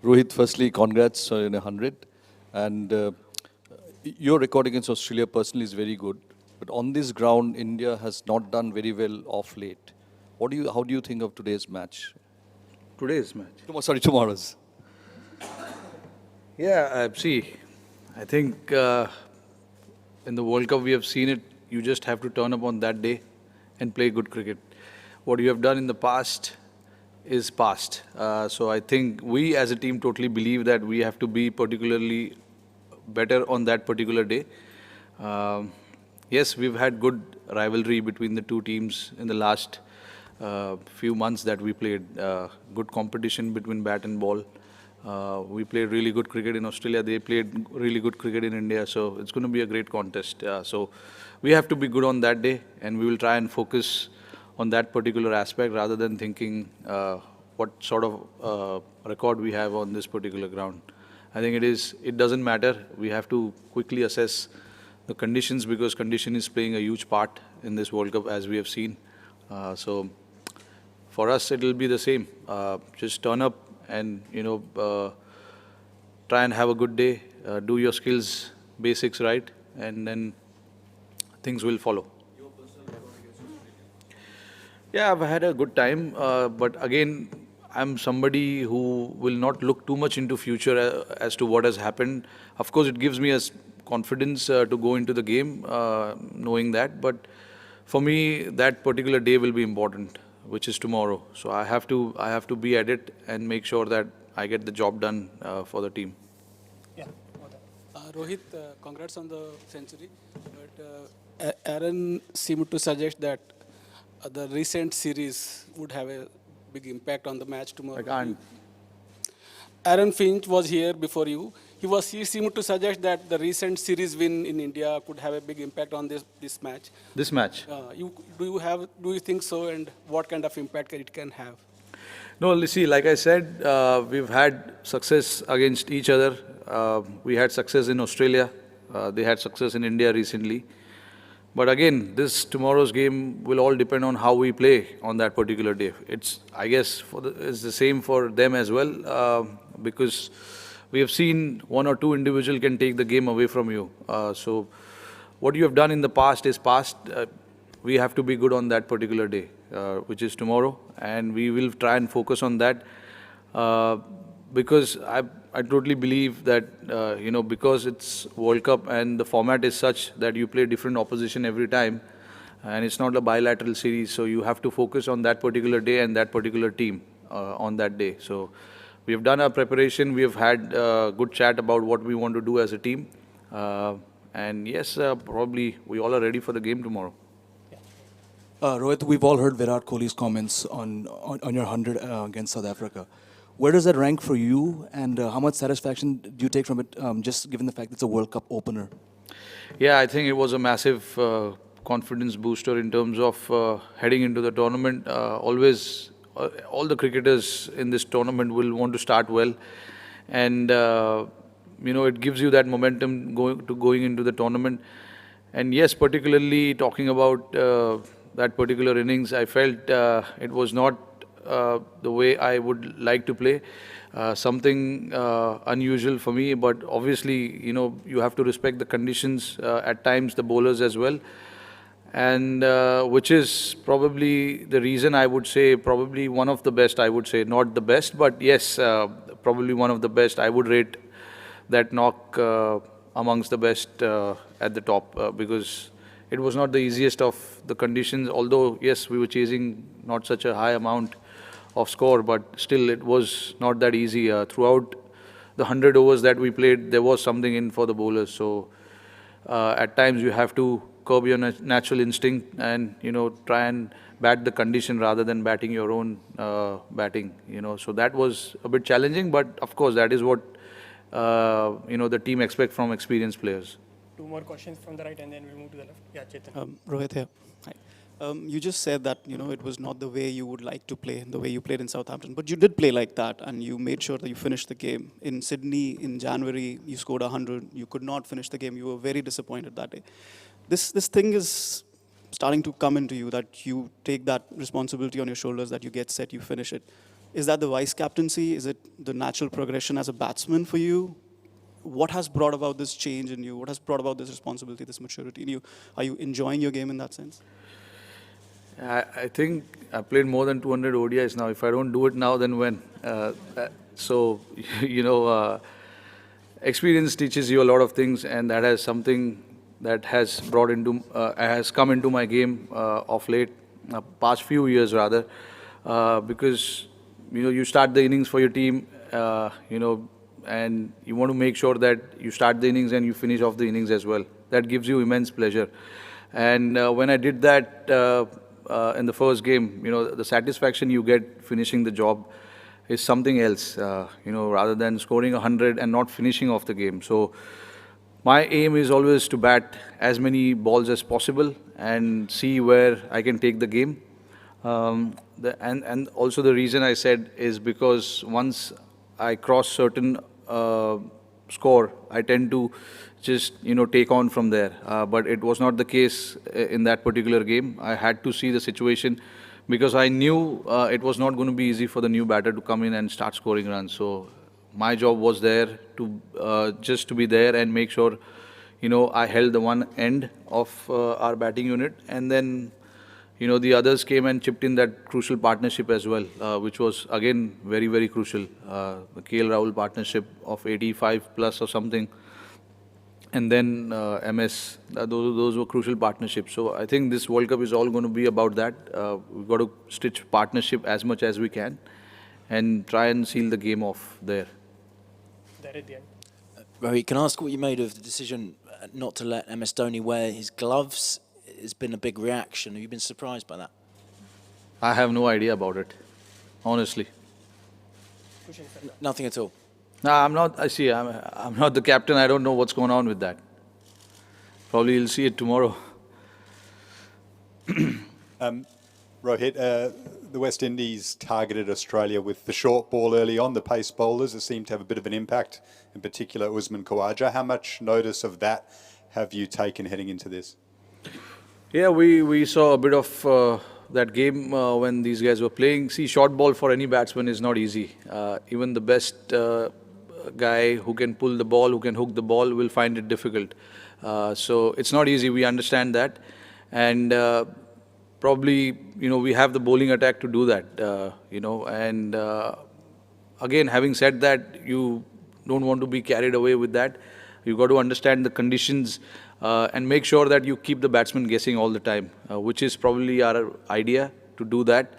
Rohit, firstly, congrats on 100. And your record against Australia personally is very good. But on this ground, India has not done very well of late. How do you think of today's match? Today's match. Sorry, tomorrow's. Yeah, see, I think in the World Cup we have seen it. You just have to turn up on that day and play good cricket. What you have done in the past is past. So I think we as a team totally believe that we have to be particularly better on that particular day. Um, yes, we've had good rivalry between the two teams in the last few months that we played. Good competition between bat and ball. We played really good cricket in Australia. They played really good cricket in India. So it's going to be a great contest. So we have to be good on that day, and we will try and focus on that particular aspect rather than thinking what sort of record we have on this particular ground. I think it doesn't matter. We have to quickly assess the conditions because condition is playing a huge part in this World Cup as we have seen. So for us, it will be the same. Just turn up and, try and have a good day, do your skills, basics right, and then things will follow. Yeah, I've had a good time, but again, I'm somebody who will not look too much into future as to what has happened. Of course, it gives me confidence to go into the game, knowing that. But for me, that particular day will be important, which is tomorrow. So I have to be at it and make sure that I get the job done for the team. Yeah. Rohit, congrats on the century. But Aaron seemed to suggest that the recent series would have a big impact on the match tomorrow. I can't. Aaron Finch was here before you. He seemed to suggest that the recent series win in India could have a big impact on this match. This match? Do you think so, and what kind of impact it can have? No, see, like I said, we've had success against each other. We had success in Australia. They had success in India recently. But again, tomorrow's game will all depend on how we play on that particular day. I guess, it's the same for them as well, because we have seen one or two individuals can take the game away from you. So what you have done in the past is past. We have to be good on that particular day, which is tomorrow, and we will try and focus on that. Because I totally believe that, because it's World Cup and the format is such that you play different opposition every time, and it's not a bilateral series, so you have to focus on that particular day and that particular team on that day. So we have done our preparation. We have had good chat about what we want to do as a team. And yes, probably we all are ready for the game tomorrow. Rohit, we've all heard Virat Kohli's comments on your 100 against South Africa. Where does that rank for you, and how much satisfaction do you take from it, just given the fact that it's a World Cup opener? Yeah, I think it was a massive confidence booster in terms of heading into the tournament. Always, all the cricketers in this tournament will want to start well, and it gives you that momentum going into the tournament. And yes, particularly talking about that particular innings, I felt it was not the way I would like to play. Something unusual for me, but obviously, you have to respect the conditions, at times the bowlers as well. And which is probably the reason I would say probably one of the best, I would say. Not the best, but yes, probably one of the best. I would rate that knock amongst the best at the top, because it was not the easiest of the conditions, although yes, we were chasing not such a high amount of score, but still it was not that easy. Throughout the 100 overs that we played, there was something in for the bowlers. So at times you have to curb your natural instinct and try and bat the condition rather than batting your own batting. So that was a bit challenging, but of course that is what the team expects from experienced players. Two more questions from the right, and then we'll move to the left. Yeah, Chetan. Rohit here. Hi. You just said that it was not the way you would like to play, the way you played in Southampton, but you did play like that, and you made sure that you finished the game. In Sydney, in January, you scored 100. You could not finish the game. You were very disappointed that day. This thing is starting to come into you, that you take that responsibility on your shoulders, that you get set, you finish it. Is that the vice captaincy? Is it the natural progression as a batsman for you? What has brought about this change in you? What has brought about this responsibility, this maturity in you? Are you enjoying your game in that sense? I think I played more than 200 ODIs now. If I don't do it now, then when? So, you know, experience teaches you a lot of things, and that has something that has come into my game of late, past few years rather, because you start the innings for your team, and you want to make sure that you start the innings and you finish off the innings as well. That gives you immense pleasure. And when I did that in the first game, the satisfaction you get finishing the job is something else, rather than scoring 100 and not finishing off the game. So my aim is always to bat as many balls as possible and see where I can take the game. And also the reason I said is because once I cross certain score, I tend to just take on from there. But it was not the case in that particular game. I had to see the situation because I knew it was not going to be easy for the new batter to come in and start scoring runs. So my job was there to just to be there and make sure I held the one end of our batting unit, and then the others came and chipped in that crucial partnership as well, which was again very, very crucial. The KL Rahul partnership of 85 plus or something, and then MS. Those were crucial partnerships. So I think this World Cup is all going to be about that. We've got to stitch partnership as much as we can, and try and seal the game off there. There at the end. Rohit, can I ask what you made of the decision not to let MS Dhoni wear his gloves? It's been a big reaction. Have you been surprised by that? I have no idea about it, honestly. Nothing at all. No, I'm not. I see. I'm not the captain. I don't know what's going on with that. Probably you'll see it tomorrow. Rohit, the West Indies targeted Australia with the short ball early on, the pace bowlers. It seemed to have a bit of an impact, in particular Usman Khawaja. How much notice of that have you taken heading into this? Yeah, we saw a bit of that game when these guys were playing. See, short ball for any batsman is not easy. Even the best guy who can pull the ball, who can hook the ball, will find it difficult. So it's not easy. We understand that, and probably we have the bowling attack to do that. And again, having said that, you don't want to be carried away with that. You've got to understand the conditions and make sure that you keep the batsman guessing all the time, which is probably our idea to do that.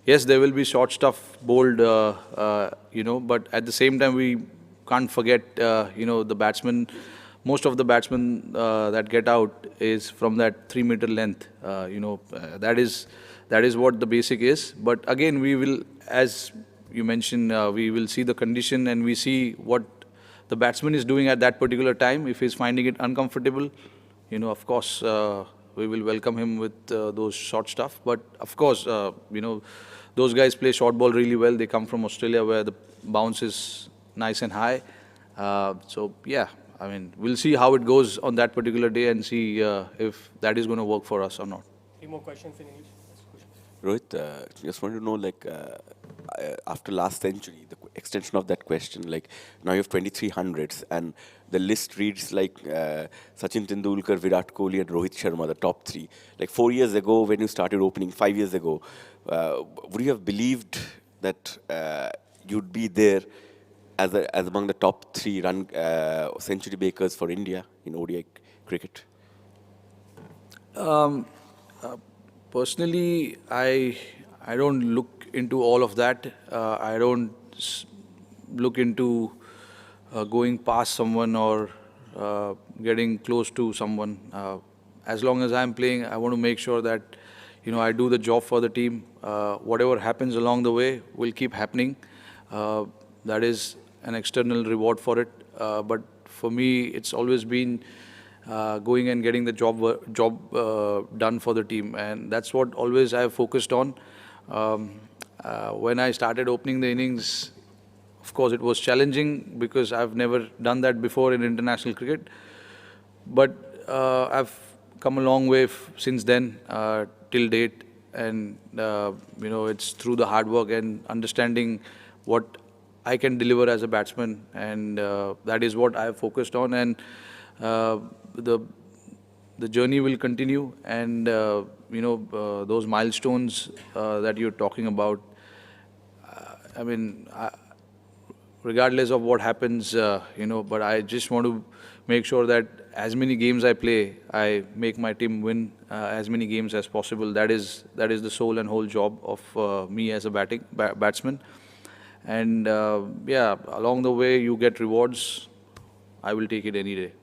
Yes, there will be short stuff bowled, but at the same time, we can't forget, the batsmen. Most of the batsmen that get out is from that 3-meter length. That is what the basic is. But again, we will, as you mentioned, we will see the condition and we see what the batsman is doing at that particular time. If he's finding it uncomfortable, of course, we will welcome him with those short stuff. But of course, those guys play short ball really well. They come from Australia where the bounce is nice and high. So yeah, I mean, we'll see how it goes on that particular day and see if that is going to work for us or not. Any more questions in English? Rohit, just want to know, after last century, the extension of that question, now you have 2300s, and the list reads like Sachin Tendulkar, Virat Kohli, and Rohit Sharma, the top three. 4 years ago, when you started opening, 5 years ago, would you have believed that you'd be there as among the top three century makers for India in ODI cricket? Personally, I don't look into all of that. I don't look into going past someone or getting close to someone. As long as I'm playing, I want to make sure that I do the job for the team. Whatever happens along the way will keep happening. That is an external reward for it. But for me, it's always been going and getting the job done for the team, and that's what always I've focused on. When I started opening the innings, of course it was challenging because I've never done that before in international cricket, but I've come a long way since then till date, and it's through the hard work and understanding what I can deliver as a batsman, and that is what I have focused on. And the journey will continue, and those milestones that you're talking about. I mean, regardless of what happens, but I just want to make sure that as many games I play, I make my team win as many games as possible. That is the soul and whole job of me as a batsman. And yeah, along the way you get rewards. I will take it any day.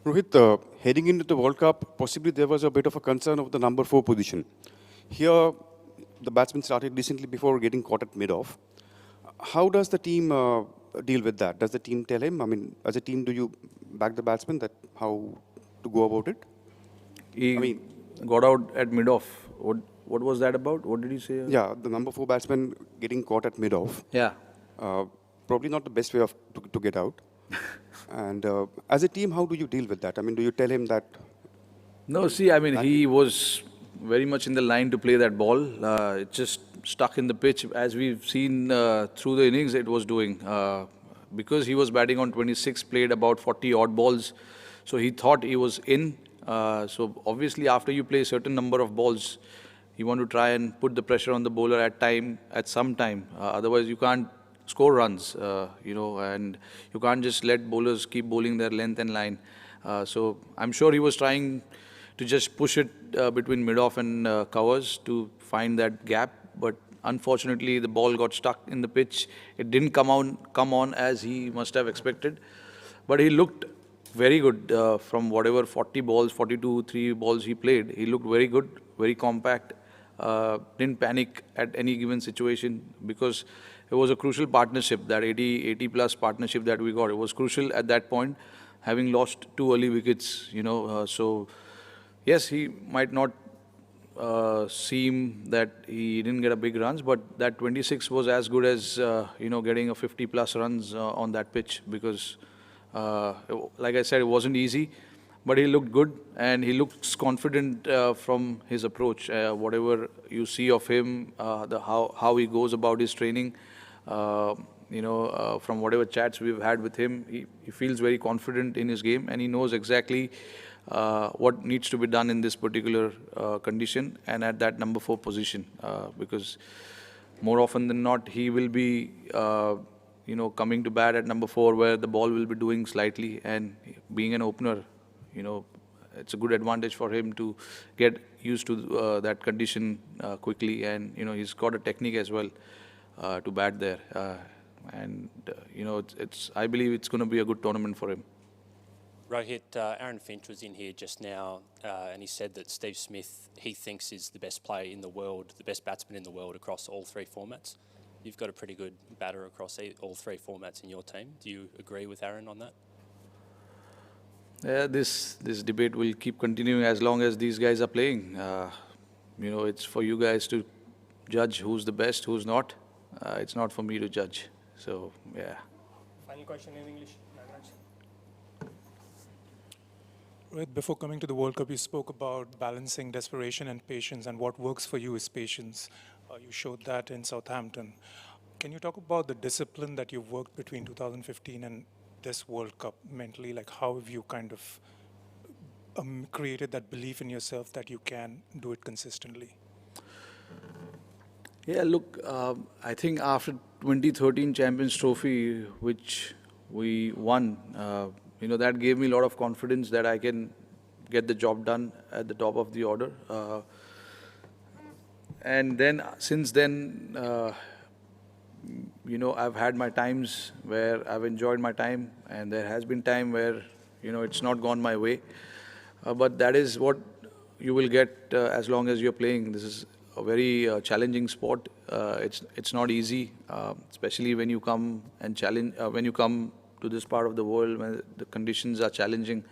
Rohit, heading into the World Cup, possibly there was a bit of a concern of the number 4 position. Here, the batsman started decently before getting caught at mid-off. How does the team deal with that? Does the team tell him? I mean, as a team, do you back the batsman that how to go about it? He got out at mid-off. What was that about? What did he say? Yeah, the number 4 batsman getting caught at mid-off. Yeah. Probably not the best way of to get out. And as a team, how do you deal with that? I mean, do you tell him that? No, see, I mean, he was very much in the line to play that ball. It just stuck in the pitch. As we've seen through the innings, it was doing. Because he was batting on 26, played about 40 odd balls. So he thought he was in. So obviously, after you play a certain number of balls, you want to try and put the pressure on the bowler at some time. Otherwise, you can't score runs, and you can't just let bowlers keep bowling their length and line. So I'm sure he was trying to just push it between mid-off and covers to find that gap. But unfortunately, the ball got stuck in the pitch. It didn't come on as he must have expected. But he looked very good from whatever 40 balls, 42, 3 balls he played. He looked very good, very compact. Didn't panic at any given situation, because it was a crucial partnership, that 80 plus partnership that we got. It was crucial at that point, having lost 2 early wickets, so yes, he might not seem that he didn't get a big runs, but that 26 was as good as, getting a 50 plus runs on that pitch, because like I said, it wasn't easy. But he looked good, and he looks confident from his approach. Whatever you see of him, how he goes about his training, from whatever chats we've had with him, he feels very confident in his game, and he knows exactly what needs to be done in this particular condition and at that number 4 position. Because more often than not, he will be coming to bat at number 4, where the ball will be doing slightly, and being an opener, it's a good advantage for him to get used to that condition quickly. And, he's got a technique as well to bat there. I believe it's going to be a good tournament for him. Rohit, Aaron Finch was in here just now, and he said that Steve Smith, he thinks, is the best player in the world, the best batsman in the world across all 3 formats. You've got a pretty good batter across all 3 formats in your team. Do you agree with Aaron on that? Yeah, this debate will keep continuing as long as these guys are playing. It's for you guys to judge who's the best, who's not. It's not for me to judge. So, yeah. Final question in English. Right, before coming to the World Cup, you spoke about balancing desperation and patience, and what works for you is patience. You showed that in Southampton. Can you talk about the discipline that you've worked between 2015 and this World Cup mentally? Like, how have you kind of created that belief in yourself that you can do it consistently? Yeah, look, I think after 2013 Champions Trophy, which we won, that gave me a lot of confidence that I can get the job done at the top of the order. And then, since then, I've had my times where I've enjoyed my time, and there has been time where, it's not gone my way. But that is what you will get as long as you're playing. This is a very challenging sport. It's not easy, especially when you come and when you come to this part of the world where the conditions are challenging.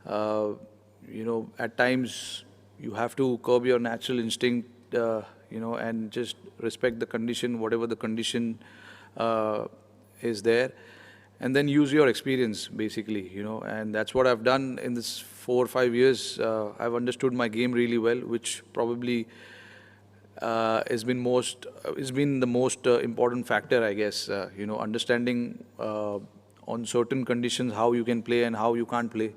At times you have to curb your natural instinct, and just respect the condition, whatever the condition is there. and then use your experience, basically, and that's what I've done in this 4 or 5 years. I've understood my game really well, which probably has been the most important factor, I guess. Understanding on certain conditions how you can play and how you can't play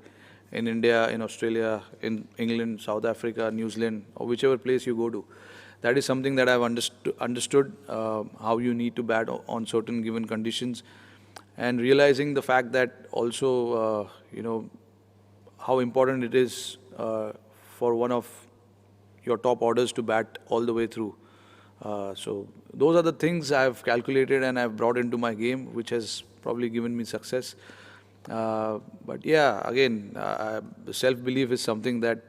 in India, in Australia, in England, South Africa, New Zealand, or whichever place you go to. That is something that I've understood how you need to bat on certain given conditions, and realizing the fact that also, how important it is for one of your top orders to bat all the way through. So those are the things I've calculated and I've brought into my game, which has probably given me success. But yeah, again, self-belief is something that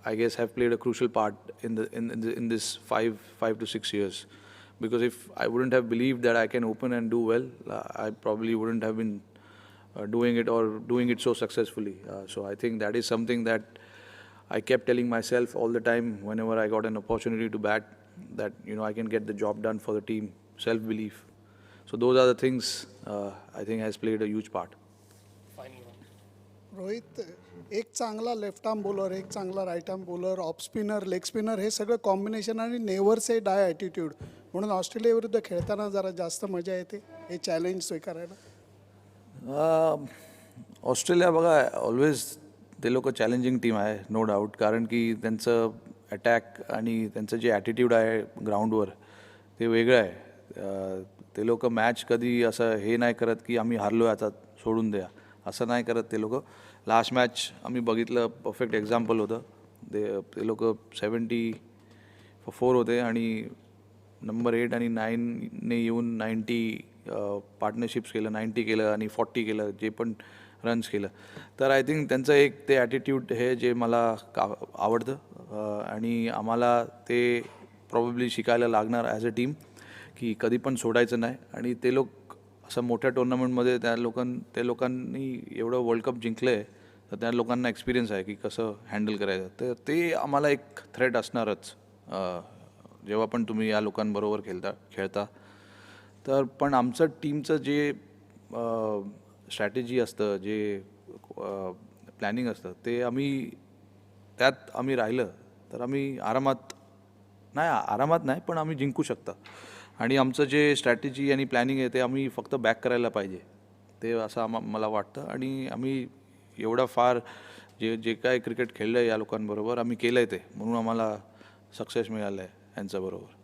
I guess have played a crucial part in this 5 to 6 years. Because if I wouldn't have believed that I can open and do well, I probably wouldn't have been doing it or doing it so successfully. So I think that is something that I kept telling myself all the time whenever I got an opportunity to bat, that I can get the job done for the team. Self-belief. So those are the things I think has played a huge part. Rohit, एक चांगला left arm bowler, एक चांगला right arm bowler, off spinner, leg spinner, हे सगळं combination आणि never से di attitude, म्हणून ऑस्ट्रेलियाविरुद्ध खेळताना जरा जास्त मजा येते हे चॅलेंज स्वीकारायला. ऑस्ट्रेलिया बघा, ऑलवेज ते लोक चॅलेंजिंग टीम आहे, नो डाऊट. कारण की त्यांचं अटॅक आणि त्यांचं जे ॲटिट्यूड आहे ग्राउंडवर ते वेगळं आहे. ते लोक मॅच कधी असं हे नाही करत की आम्ही हारलो आता सोडून द्या, असं नाही करत ते लोक. लास्ट मॅच आम्ही बघितलं, परफेक्ट एक्झाम्पल होतं. ते लोक 74 होते आणि नंबर 8 आणि 9ने येऊन 90 पार्टनरशिप्स केलं, 90 केलं आणि 40 केलं, जे पण रन्स केलं. तर आय थिंक त्यांचं एक ते ॲटिट्यूड हे जे मला आवडतं आणि आम्हाला ते प्रॉब्ली शिकायला लागणार ॲज अ टीम, की कधी पण सोडायचं नाही. आणि ते लोक असं मोठ्या टुर्नामेंटमध्ये त्या लोकांनी एवढं वर्ल्ड कप जिंकलं आहे, तर त्या लोकांना एक्सपिरियन्स आहे की कसं हँडल करायचं. तर ते आम्हाला एक थ्रेट असणारच जेव्हा पण तुम्ही या लोकांबरोबर खेळता. तर पण आमचं टीमचं जे स्ट्रॅटेजी असतं, जे प्लॅनिंग असतं, ते त्यात आम्ही राहिलं तर आम्ही आरामात नाही पण आम्ही जिंकू शकता. आणि आमचं जे स्ट्रॅटेजी आणि प्लॅनिंग आहे ते आम्ही फक्त बॅक करायला पाहिजे, ते असं मला वाटतं. आणि आम्ही एवढा फार जे काय क्रिकेट खेळलं आहे या लोकांबरोबर आम्ही केलं आहे, ते म्हणून आम्हाला सक्सेस मिळालं आहे यांच्याबरोबर.